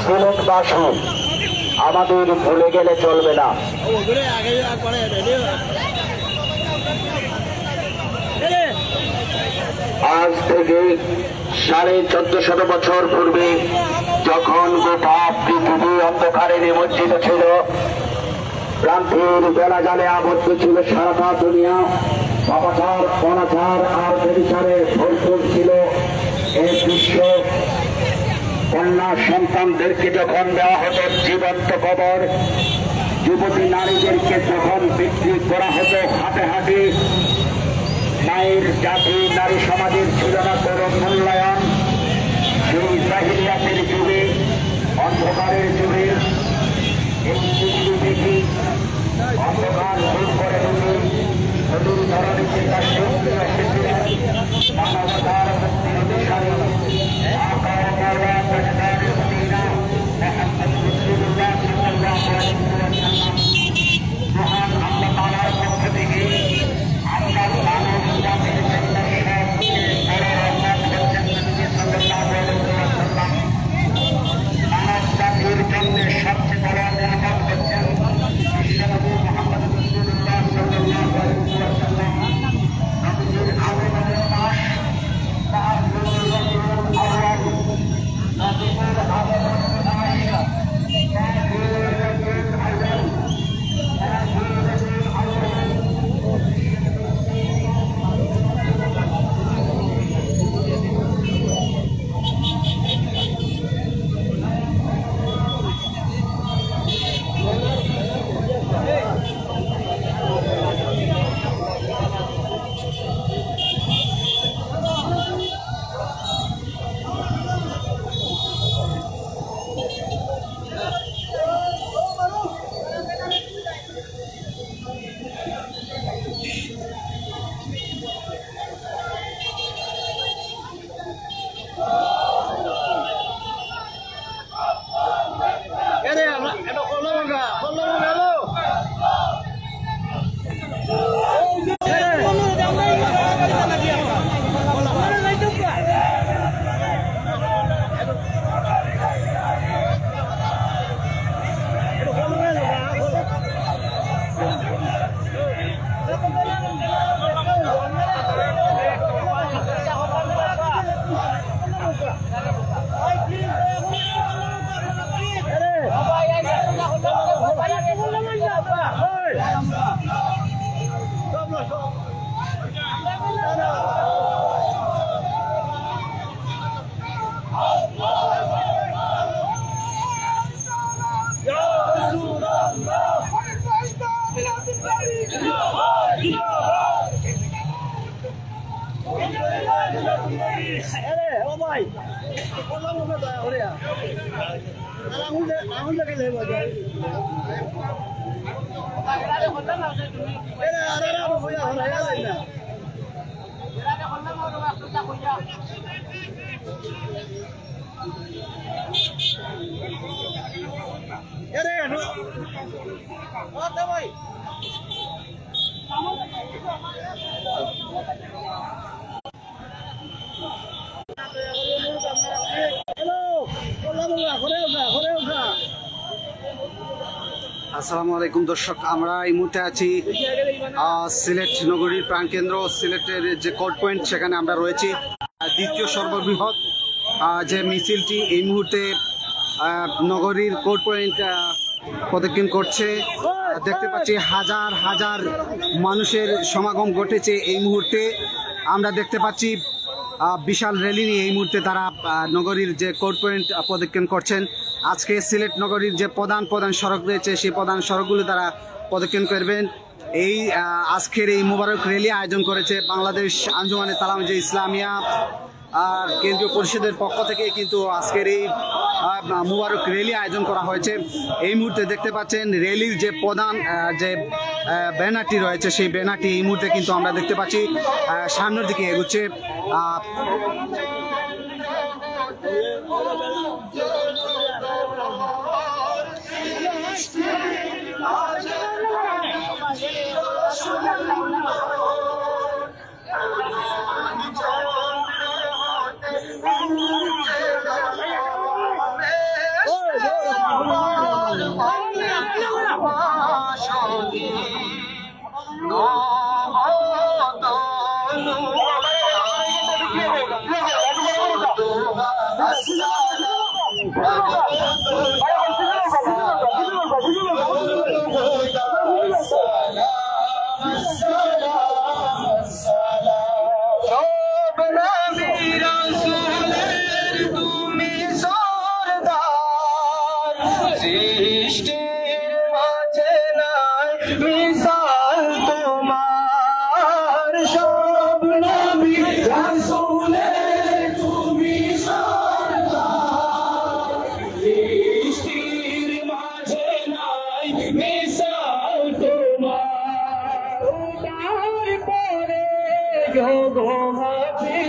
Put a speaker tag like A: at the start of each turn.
A: সিলেটবাসী আমাদের ভুলে গেলে চলবে না। আজ থেকে 1450 বছর পূর্বে যখন গোটা পৃথিবী অন্ধকারে নিমজ্জিত ছিল, ক্রান্তির বেলা জালে আবদ্ধ ছিল সারাটা দুনিয়া, পাপাচার অনাচার আর ব্যভিচারে ভরপুর ছিল এই বিশ্ব। কন্যা সন্তানদেরকে যখন দেওয়া হতো জীবন্ত কবর, যুবতী নারীদেরকে যখন বিক্রি করা হতো হাতে হাতে, মায়ের জাতি নারী সমাজের ছিল না কোনো মূল্যায়ন। সেই জাহিলিয়াতের যুগে, অন্ধকারের যুগে এই পৃথিবী দেখি অন্ধকার দূর করে দিতে নতুন ধরনের চিন্তা শক্তি এসেছিলেন মানবতার মুক্তির দিশায়। মহান আল্লাহ তাআলার পক্ষ থেকে আমরা মানব জাতির জন্য মানব জাতির জন্য সবচেয়ে বড় নিয়ামত হচ্ছেন বিশ্বনবী মুহাম্মদ রাসূলুল্লাহ সাল্লাল্লাহু আলাইহি ওয়াসাল্লাম। নবীজির আগমনের মাস তার নবুয়তের আওয়াজ, নবীজির আগমনের মাস
B: আসসালামু আলাইকুম দর্শক, আমরা এই মুহূর্তে আছি সিলেট নগরীর প্রাণকেন্দ্র সিলেটের যে কোর্ট পয়েন্ট, সেখানে আমরা রয়েছি। দ্বিতীয় সর্ববৃহৎ যে মিছিলটি এই মুহূর্তে নগরীর কোর্ট পয়েন্ট প্রদক্ষিণ করছে। দেখতে পাচ্ছি হাজার হাজার মানুষের সমাগম ঘটেছে এই মুহূর্তে। আমরা দেখতে পাচ্ছি বিশাল র্যালি নিয়ে এই মুহূর্তে তারা নগরীর যে কোর্ট পয়েন্ট প্রদক্ষিণ করছেন। আজকে সিলেট নগরীর যে প্রধান সড়ক রয়েছে, সেই প্রধান সড়কগুলো তারা প্রদক্ষিণ করবেন। এই আজকের এই মুবারক র্যালি আয়োজন করেছে বাংলাদেশ আঞ্জুমানে তালামুল ইসলামিয়া আর কেন্দ্রীয় পরিষদের পক্ষ থেকে কিন্তু আজকের এই মুবারক র্যালি আয়োজন করা হয়েছে। এই মুহূর্তে দেখতে পাচ্ছেন র্যালির যে প্রধান যে ব্যানারটি রয়েছে, সেই ব্যানারটি এই মুহূর্তে কিন্তু আমরা দেখতে পাচ্ছি সামনের দিকে এগুচ্ছে।
C: সব নবী রাসূলের তুমি সরদার, সৃষ্টির মাঝে নাই মিসাল তোমার। সব নবী রাসূলের তুমি সরদার, সৃষ্টির মাঝে নাই মিসাল তোমার। তারপরে যোগ হবে